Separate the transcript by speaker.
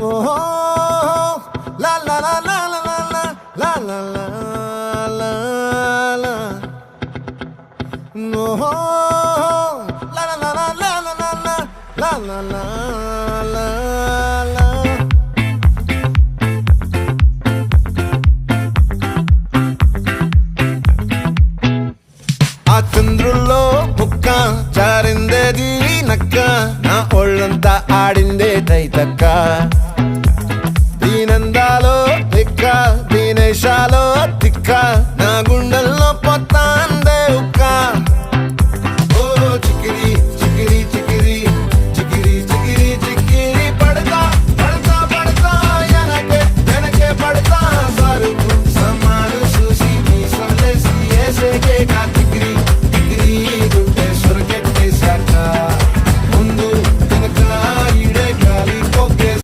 Speaker 1: ఓహో లా లా లా లా లా లా లా లా లా లా ఓహో లా లా లా లా లా లా లా లా లా లా లా ఆ చంద్రుల్లో ముక్క జారిందేది నక్క నా ఒళ్ళంతా ఆడిందే తైతక్క